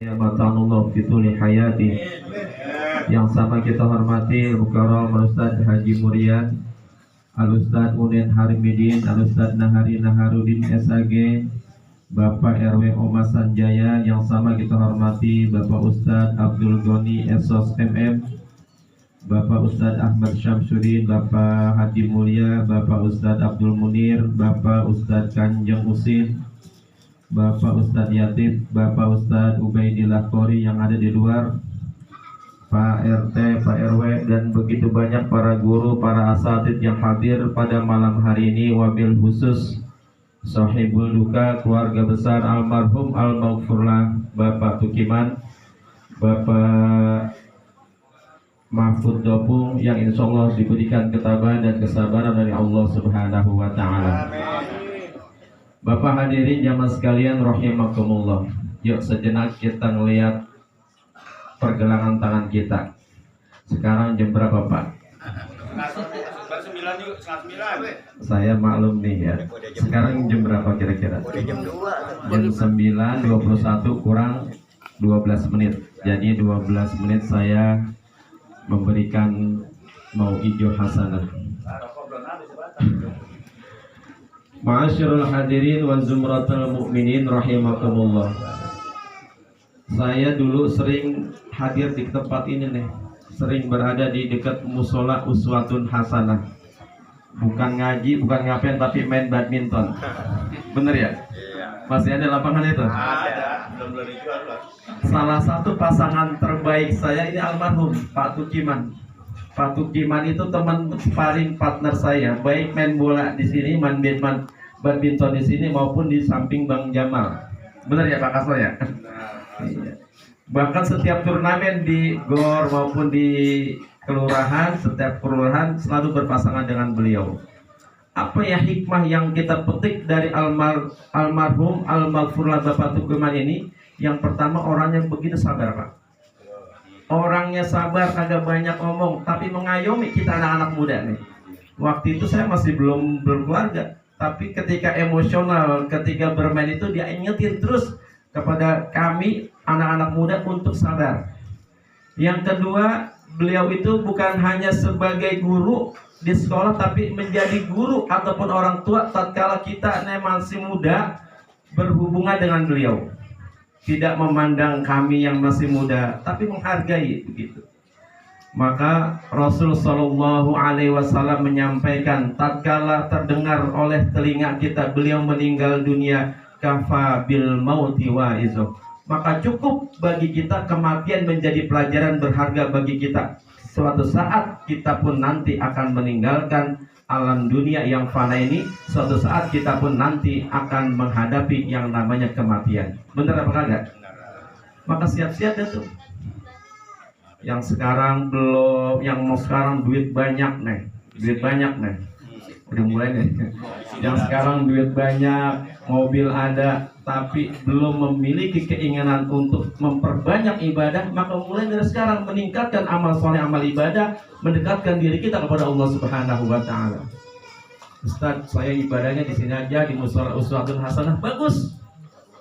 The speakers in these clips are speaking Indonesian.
Ya mata'allah fituli hayati. Yang sama kita hormati Al-Mukarram Al-Ustaz Haji Muriad, Al-Ustaz Unin Harimidin, Al-Ustaz Nahari Naharudin SAG, Bapak RW Oma Sanjaya. Yang sama kita hormati Bapak Ustaz Abdul Goni Esos MM, Bapak Ustaz Ahmad Syamsuddin, Bapak Haji Mulia, Bapak Ustaz Abdul Munir, Bapak Ustaz Kanjeng Usin, Bapak Ustadz Yatib, Bapak Ustadz Ubaidillah Qori yang ada di luar, Pak RT, Pak RW, dan begitu banyak para guru, para asatidz yang hadir pada malam hari ini. Wabil khusus sahibul duka, keluarga besar almarhum al-maghfurlah Bapak Tukiman, Bapak Mahfud Dopung, yang insya Allah diberikan ketabahan dan kesabaran dari Allah Subhanahu wa Ta'ala. Bapak hadirin jamaah sekalian rahimakumullah. Yuk sejenak kita ngelihat pergelangan tangan kita. Sekarang jam berapa, Pak? Saya maklum nih ya. Sekarang jam berapa kira-kira? Jam 9.21 kurang 12 menit. Jadi 12 menit saya memberikan mau ijo hasanah. Ma'asyiral hadirin wa zumratul mu'minin rahimakumullah. Saya dulu sering hadir di tempat ini nih. Sering berada di dekat musola Uswatun Hasanah. Bukan ngaji, bukan ngapain, tapi main badminton. Bener ya? Masih ada lapangan itu? Ada, belum dijual. Salah satu pasangan terbaik saya ini almarhum Pak Tukiman. Pak Tukiman itu teman sparring partner saya, baik main bola di sini, main badminton di sini maupun di samping Bang Jamal. Benar ya Pak Kaslo ya? Iya. Bahkan setiap turnamen di GOR maupun di kelurahan, setiap kelurahan selalu berpasangan dengan beliau. Apa ya hikmah yang kita petik dari almarhum al-maghfurlah Bapak Tukiman ini? Yang pertama, orangnya begitu sabar, Pak. Orangnya sabar, agak banyak ngomong, tapi mengayomi kita anak-anak muda nih. Waktu itu saya masih belum berkeluarga, tapi ketika emosional, ketika bermain itu dia ingetin terus kepada kami anak-anak muda untuk sabar. Yang kedua, beliau itu bukan hanya sebagai guru di sekolah, tapi menjadi guru ataupun orang tua tatkala kita masih muda berhubungan dengan beliau. Tidak memandang kami yang masih muda, tapi menghargai begitu. Maka Rasul Shallallahu Alaihi Wasallam menyampaikan, tatkala terdengar oleh telinga kita beliau meninggal dunia, kafa bil mauti wa'izah. Maka cukup bagi kita kematian menjadi pelajaran berharga bagi kita. Suatu saat kita pun nanti akan meninggalkan alam dunia yang fana ini. Suatu saat kita pun nanti akan menghadapi yang namanya kematian. Benar apa enggak? Maka siap-siap itu. Yang sekarang belum, yang mau sekarang duit banyak nih, udah mulai nih. Yang sekarang duit banyak, mobil ada, tapi belum memiliki keinginan untuk memperbanyak ibadah, maka mulai dari sekarang meningkatkan amal soleh, amal ibadah, mendekatkan diri kita kepada Allah Subhanahu wa Ta'ala. Ustaz, saya ibadahnya di sini aja di musola Uswatun Hasanah, bagus.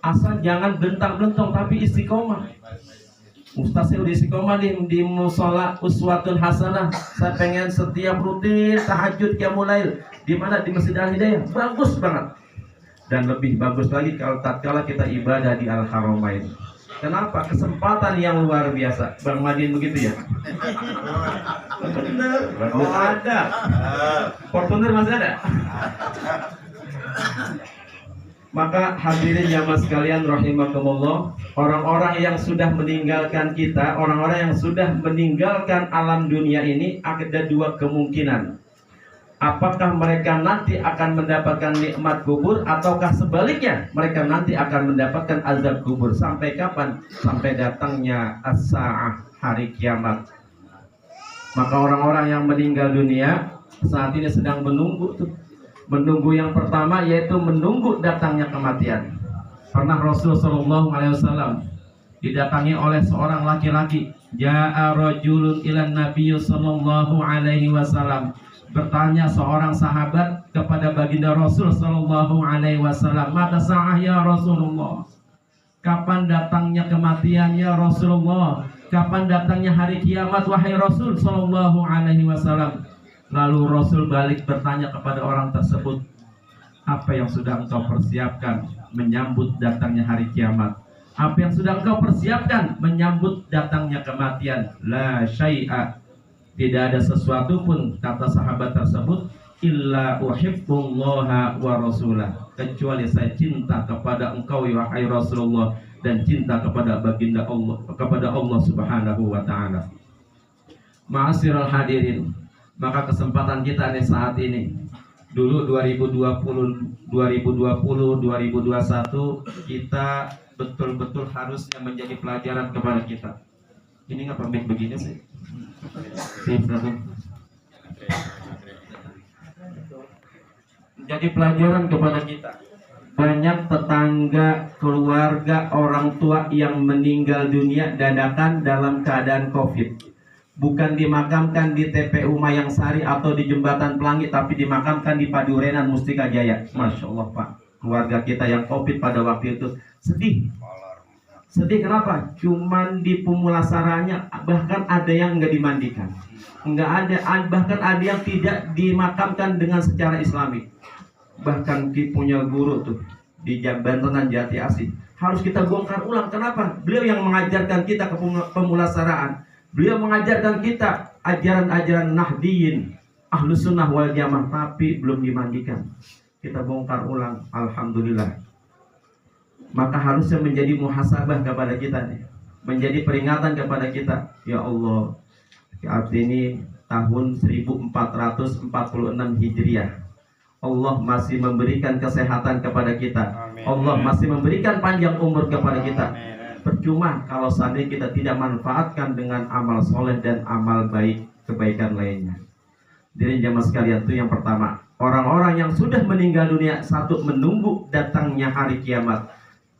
Asal jangan bentang-bentong, tapi istiqomah. Ustaz, saya udah istiqomah di musola Uswatun Hasanah. Saya pengen setiap rutin tahajud qiyamul lail. Di mana? Di Masjid Al-Hidayah. Bagus banget. Dan lebih bagus lagi kalau tatkala kita ibadah di Al-Haramain. Kenapa? Kesempatan yang luar biasa. Bang Madin begitu ya? Bener. Oh ada. Fortuner masih ada. Maka hadirin jamaah sekalian rahimakumullah, orang-orang yang sudah meninggalkan kita, orang-orang yang sudah meninggalkan alam dunia ini, ada dua kemungkinan. Apakah mereka nanti akan mendapatkan nikmat kubur, ataukah sebaliknya mereka nanti akan mendapatkan azab kubur. Sampai kapan? Sampai datangnya as-sa'ah, hari kiamat. Maka orang-orang yang meninggal dunia saat ini sedang menunggu tuh. Menunggu yang pertama yaitu menunggu datangnya kematian. Pernah Rasulullah Shallallahu Alaihi Wasallam didatangi oleh seorang laki-laki. Ja'a rajulun ilan Nabi Sallallahu Alaihi Wasallam. Bertanya seorang sahabat kepada baginda Rasul Sallallahu Alaihi Wasallam, mata sa'ah ya Rasulullah? Kapan datangnya kematian ya Rasulullah? Kapan datangnya hari kiamat wahai Rasul sallallahu alaihi wasallam? Lalu Rasul balik bertanya kepada orang tersebut, apa yang sudah engkau persiapkan menyambut datangnya hari kiamat? Apa yang sudah engkau persiapkan menyambut datangnya kematian? La syai'a. Tidak ada sesuatu pun, kata sahabat tersebut, illa uhibbullaha wa rasulah, kecuali saya cinta kepada engkau wahai Rasulullah dan cinta kepada baginda Allah, kepada Allah Subhanahu wa taala. Ma'asyiral hadirin, maka kesempatan kita nih saat ini, dulu 2020, 2021 kita betul-betul harusnya menjadi pelajaran kepada kita. Ini nggak pamit begini sih? Jadi pelajaran kepada kita. Banyak tetangga, keluarga, orang tua yang meninggal dunia dadakan dalam keadaan COVID. Bukan dimakamkan di TPU Mayangsari atau di Jembatan Pelangi, tapi dimakamkan di Padurenan Mustika Jaya. Masya Allah Pak, keluarga kita yang COVID pada waktu itu sedih. Sedih kenapa? Cuman di pemulasaranya, bahkan ada yang nggak dimandikan, nggak ada, bahkan ada yang tidak dimakamkan dengan secara Islami. Bahkan punya guru tuh di Bantenan Jati Asih harus kita bongkar ulang. Kenapa? Beliau yang mengajarkan kita ke pemulasaraan. Beliau mengajarkan kita ajaran-ajaran Nahdiyin, Ahlus Sunnah wal Jamaah, tapi belum dimandikan. Kita bongkar ulang, alhamdulillah. Maka harusnya menjadi muhasabah kepada kita nih, menjadi peringatan kepada kita. Ya Allah, saat ini tahun 1446 Hijriah. Allah masih memberikan kesehatan kepada kita. Amin. Allah masih memberikan panjang umur kepada kita. Amin. Percuma kalau seandainya kita tidak manfaatkan dengan amal soleh dan amal baik, kebaikan lainnya. Jadi jamaah sekalian, itu yang pertama. Orang-orang yang sudah meninggal dunia, satu, menunggu datangnya hari kiamat.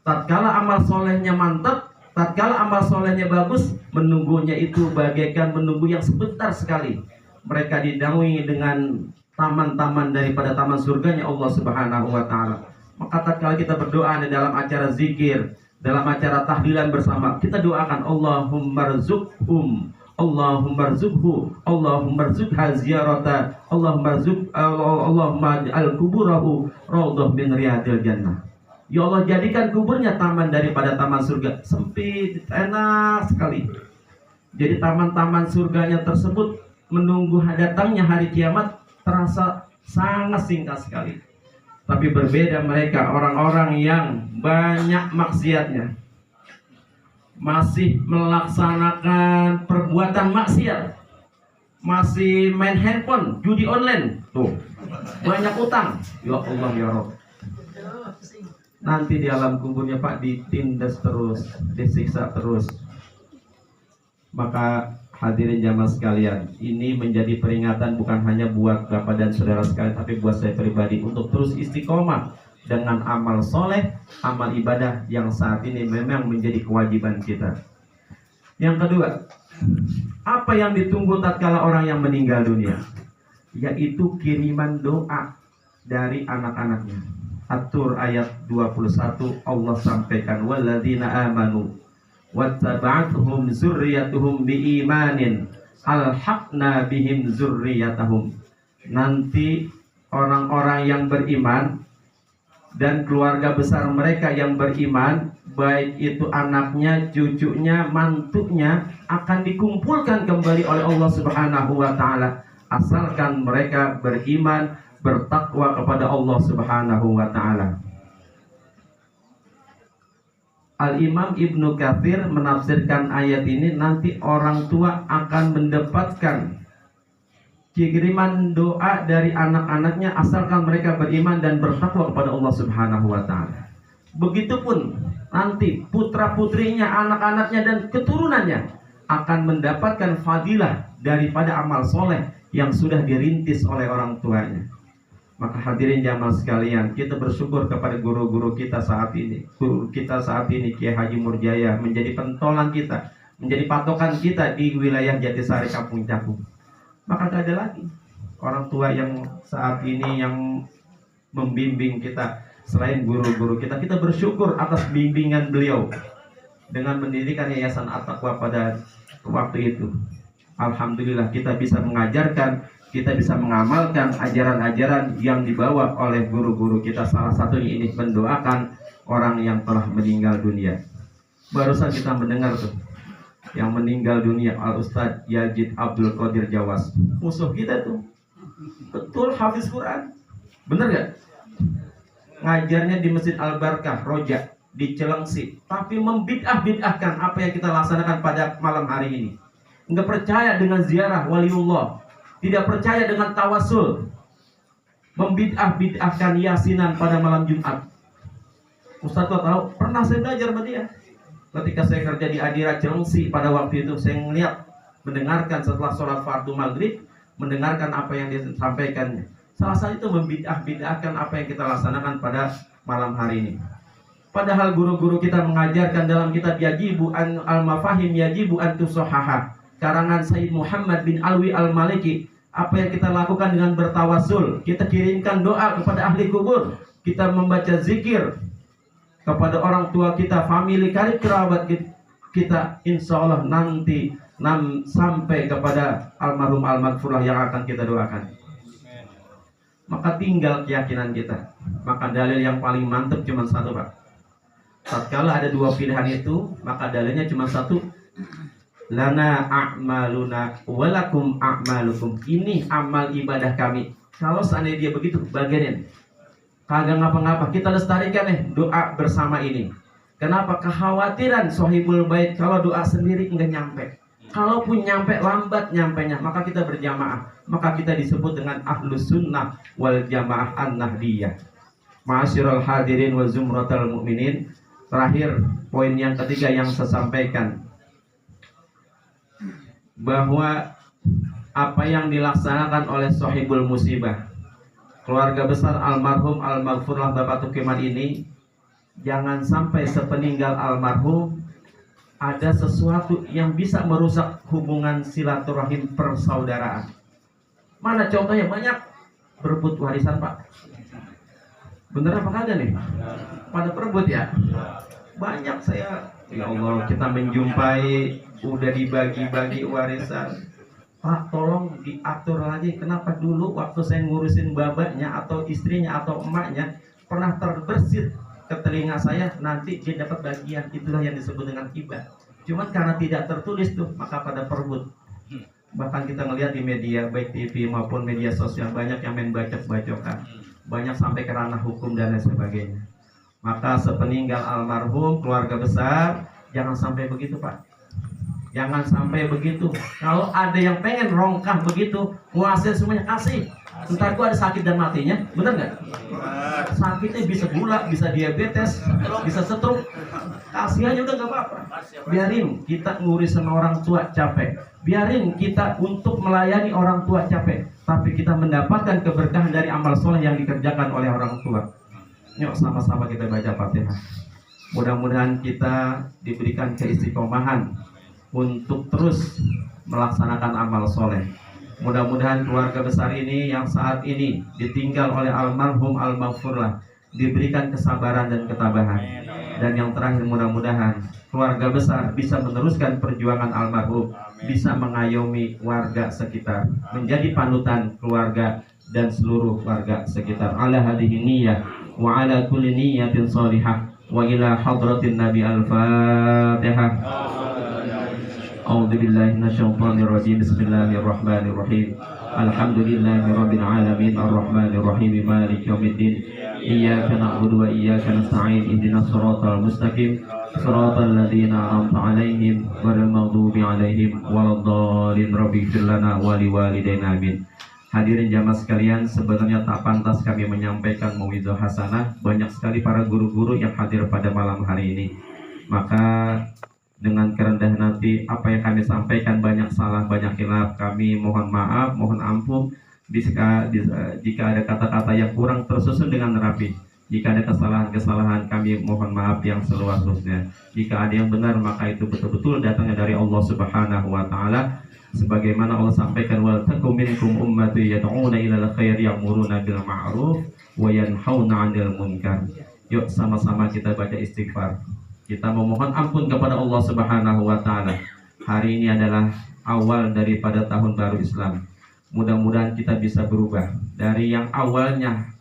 Tatkala amal solehnya mantap, tatkala amal solehnya bagus, menunggunya itu bagaikan menunggu yang sebentar sekali. Mereka didaungi dengan taman-taman daripada taman surganya Allah Subhanahu wa taala. Maka tatkala kita berdoa di dalam acara zikir, dalam acara tahlilan bersama, kita doakan Allahumma rzuqhum, Allahumma rzuqhu, Allahumma rzuqha ziyarata, Allahumma al-kuburahu raudhah min riyadil jannah. Ya Allah, jadikan kuburnya taman daripada taman surga. Sempit, enak sekali. Jadi taman-taman surganya tersebut menunggu datangnya hari kiamat terasa sangat singkat sekali. Tapi berbeda mereka, orang-orang yang banyak maksiatnya, masih melaksanakan perbuatan maksiat, masih main handphone, judi online, tuh banyak utang. Ya Allah ya Rabb, nanti di alam kuburnya Pak ditindas terus, disiksa terus. Maka hadirin jamaah sekalian, ini menjadi peringatan bukan hanya buat Bapak dan saudara sekalian, tapi buat saya pribadi untuk terus istiqomah dengan amal soleh, amal ibadah yang saat ini memang menjadi kewajiban kita. Yang kedua, apa yang ditunggu tatkala orang yang meninggal dunia? Yaitu kiriman doa dari anak-anaknya. At-Tur ayat 21 Allah sampaikan, walladzina amanu wattaba'athum zurriyatuhum biimanin alhaqna bihim zurriyatahum. Nanti orang-orang yang beriman dan keluarga besar mereka yang beriman, baik itu anaknya, cucunya, mantunya, akan dikumpulkan kembali oleh Allah Subhanahu wa taala, asalkan mereka beriman, bertakwa kepada Allah Subhanahu wa taala. Al-Imam Ibnu Katsir menafsirkan ayat ini, nanti orang tua akan mendapatkan kiriman doa dari anak-anaknya asalkan mereka beriman dan bertakwa kepada Allah Subhanahu wa taala. Begitupun nanti putra-putrinya, anak-anaknya dan keturunannya akan mendapatkan fadilah daripada amal soleh yang sudah dirintis oleh orang tuanya. Maka hadirin jamaah sekalian, kita bersyukur kepada guru-guru kita saat ini. Guru kita saat ini Kiai Haji Murjaya menjadi pentolan kita, menjadi patokan kita di wilayah Jatisari Kampung Cakung. Maka tidak ada lagi orang tua yang saat ini yang membimbing kita, selain guru-guru kita. Kita bersyukur atas bimbingan beliau dengan mendirikan Yayasan At-Taqwa pada waktu itu. Alhamdulillah kita bisa mengajarkan, kita bisa mengamalkan ajaran-ajaran yang dibawa oleh guru-guru kita. Salah satunya ini mendoakan orang yang telah meninggal dunia. Barusan kita mendengar tuh, yang meninggal dunia Al-Ustadz Yazid Abdul Qadir Jawas, musuh kita tuh. Betul, hafiz Quran, bener gak? Ngajarnya di Masjid Al-Barkah Roja di Cilengsi, tapi membid'ah-bid'ahkan apa yang kita laksanakan pada malam hari ini. Nggak percaya dengan ziarah waliullah, tidak percaya dengan tawasul, membid'ah-bid'ahkan yasinan pada malam Jumat. Ustaz kok tahu? Pernah saya belajar sama dia. Ketika saya kerja di Adira Cilengsi pada waktu itu, saya melihat, mendengarkan setelah sholat fardu maghrib, mendengarkan apa yang dia sampaikan. Salah satu itu membid'ah-bid'ahkan apa yang kita laksanakan pada malam hari ini. Padahal guru-guru kita mengajarkan dalam kitab Yajibu an al-Mafahim Yajibu an tusohaha, karangan Sayyid Muhammad bin Alwi al-Maliki. Apa yang kita lakukan dengan bertawasul, kita kirimkan doa kepada ahli kubur, kita membaca zikir kepada orang tua kita, famili karib kerabat kita, insya Allah nanti sampai kepada almarhum al-maghfurlah yang akan kita doakan. Maka tinggal keyakinan kita. Maka dalil yang paling mantap cuma satu, Pak. Tatkala ada dua pilihan itu, maka dalilnya cuma satu. Lana a'maluna walakum a'malukum. Ini amal ibadah kami. Kalau seandainya dia begitu, bagianin. Kagak ngapa-ngapa, kita lestarikan doa bersama ini. Kenapa? Kekhawatiran sohibul bait kalau doa sendiri enggak nyampe. Kalaupun nyampe, lambat nyampenya, maka kita berjamaah. Maka kita disebut dengan ahlus sunnah wal jamaah an-nahdiyah. Ma'asyiral hadirin wa zumratal mu'minin. Terakhir, poin yang ketiga yang saya sampaikan, bahwa apa yang dilaksanakan oleh sohibul musibah, keluarga besar almarhum al-maghfurlah Bapak Tukiman ini, jangan sampai sepeninggal almarhum ada sesuatu yang bisa merusak hubungan silaturahim persaudaraan. Mana contohnya? Banyak berebut warisan, Pak. Bener apa kagak nih? Pada perebut ya? Banyak saya, ya Allah, kita menjumpai udah dibagi-bagi warisan. Pak, tolong diatur lagi. Kenapa dulu waktu saya ngurusin babanya atau istrinya atau emaknya pernah terbersit ke telinga saya, nanti dia dapat bagian. Itulah yang disebut dengan hibah. Cuman karena tidak tertulis tuh, maka pada perebut. Bahkan kita ngelihat di media, baik TV maupun media sosial, banyak yang main bacok-bacokan, banyak sampai ke ranah hukum dan lain sebagainya. Maka sepeninggal almarhum keluarga besar, jangan sampai begitu, Pak. Jangan sampai begitu. Kalau ada yang pengen rongkah begitu, nguasain semuanya, kasih. Ntar gua ada sakit dan matinya, bener nggak? Sakitnya bisa gula, bisa diabetes, bisa stroke. Kasih aja udah nggak apa-apa. Biarin kita ngurus sama orang tua capek. Biarin kita untuk melayani orang tua capek. Tapi kita mendapatkan keberkahan dari amal soleh yang dikerjakan oleh orang tua. Yuk sama-sama kita baca Fatihah. Mudah-mudahan kita diberikan keistiqomahan untuk terus melaksanakan amal soleh. Mudah-mudahan keluarga besar ini yang saat ini ditinggal oleh almarhum al-maghfurlah diberikan kesabaran dan ketabahan. Dan yang terakhir, mudah-mudahan keluarga besar bisa meneruskan perjuangan almarhum, bisa mengayomi warga sekitar, menjadi panutan keluarga dan seluruh warga sekitar. Ala hadhihi niyyah wa ala kulli niyyatin shalihah wa ila hadratin nabi al-fatihah. A'udzu billahi minasyaitonir rajim. Bismillahirrahmanirrahim. Alhamdulillahirabbil alamin arrahmanir rahim maliki yaumiddin. Iyyaka na'budu wa iyyaka nasta'in. Ihdinas siratal mustaqim. Siratal ladzina an'amta 'alaihim ghairil maghdubi 'alaihim waladdallin. Rabbighfir lana wa liwalidayna amin. Hadirin jamaah sekalian, sebenarnya tak pantas kami menyampaikan mau'izah hasanah. Banyak sekali para guru-guru yang hadir pada malam hari ini. Maka dengan kerendahan hati, apa yang kami sampaikan banyak salah, banyak khilaf, kami mohon maaf, mohon ampun jika ada kata-kata yang kurang tersusun dengan rapi. Jika ada kesalahan-kesalahan, kami mohon maaf yang seluas-luasnya. Jika ada yang benar, maka itu betul-betul datangnya dari Allah Subhanahu wa Ta'ala. Sebagaimana Allah sampaikan, wal takum minkum ummati yad'una ilal khair ya'muruna bil ma'ruf wa yanhauna 'anil munkar. Yuk sama-sama kita baca istighfar. Kita memohon ampun kepada Allah Subhanahu wa taala. Hari ini adalah awal daripada tahun baru Islam. Mudah-mudahan kita bisa berubah dari yang awalnya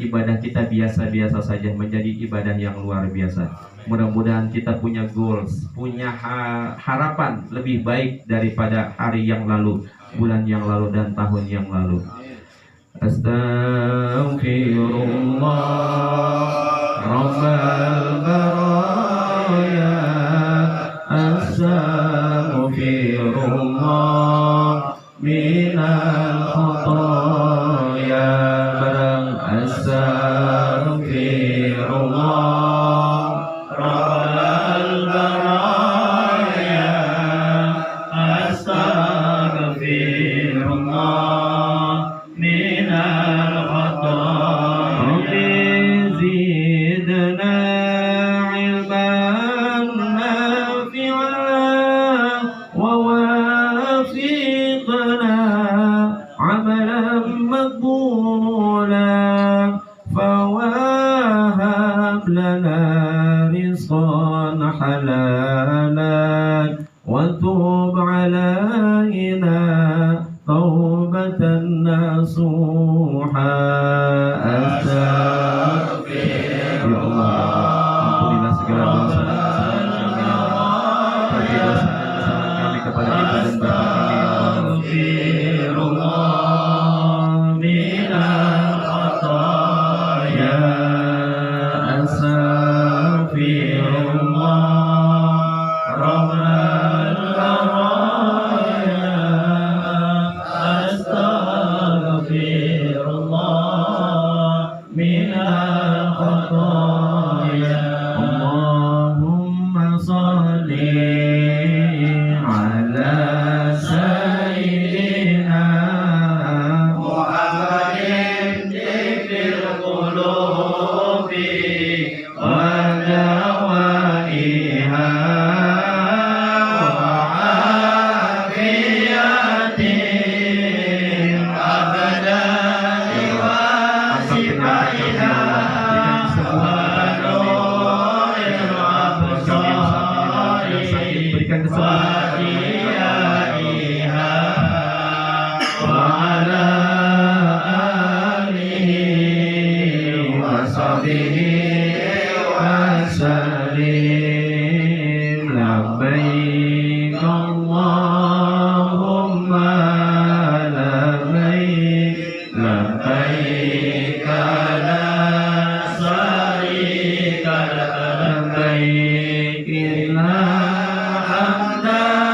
ibadah kita biasa-biasa saja menjadi ibadah yang luar biasa. Mudah-mudahan kita punya goals, punya harapan lebih baik daripada hari yang lalu, bulan yang lalu, dan tahun yang lalu. Astaghfirullah Rabbal baraya, astaghfirullah minal khotoya, barang astaghfirullah Rabbal baraya, astaghfirullah minal khotoya. Rabbi zidna ilman nafi'an wa wafiqna amalan maqbulan, fawahab lana rizqan halalan wa tub alaina taubatan nasuha. Ya Allah, ampunilah segala dosa dan kesalahan kami, ya Allah. Bagi dosa dan kesalahan kami kepada ibu dan bapak kami, ya Allah. Astaghfirullah minal khotoya, astaghfirullah Rabbal baraya, astaghfirullah minal khotoya. Allahumma sholli ala sayyidina Muhammadin tibbil qulubi wa dawaiha wa afiyatin abadani wa sifaiha berikan kesembuhan wa ala alihi wa sahbihi wa sallim. Labbaik Allahumma labbaik, labbaik la syarika lak, labbaik innal hamda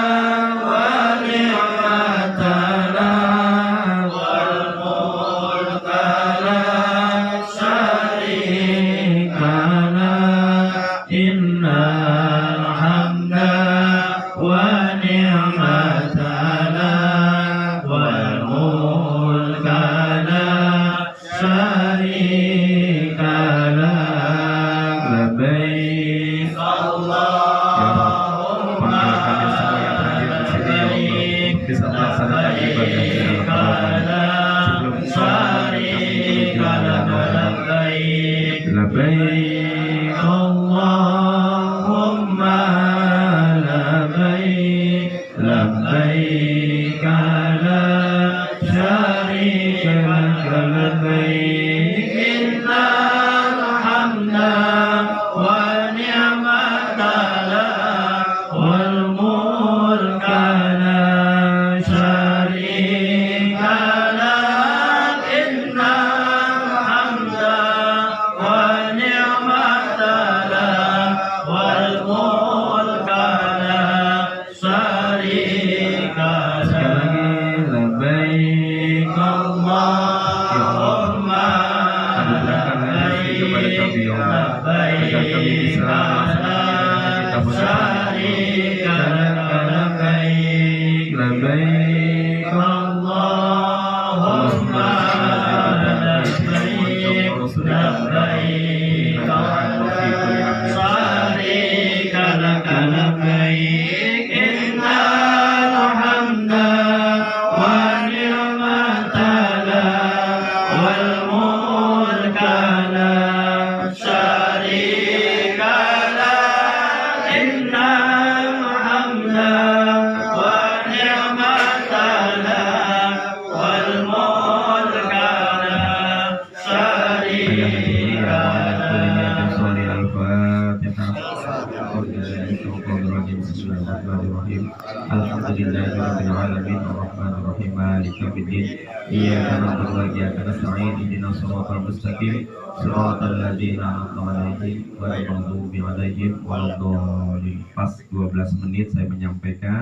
Bismillahirrahmanirrahim. Alhamdulillahirabbil alamin arrahmanir rahim maliki yaumiddin. Iyyaka na'budu wa iyyaka nasta'in ihdinas siratal mustaqim siratal ladzina an'amta 'alaihim ghairil maghdubi 'alaihim waladdallin. Pas 12 menit saya menyampaikan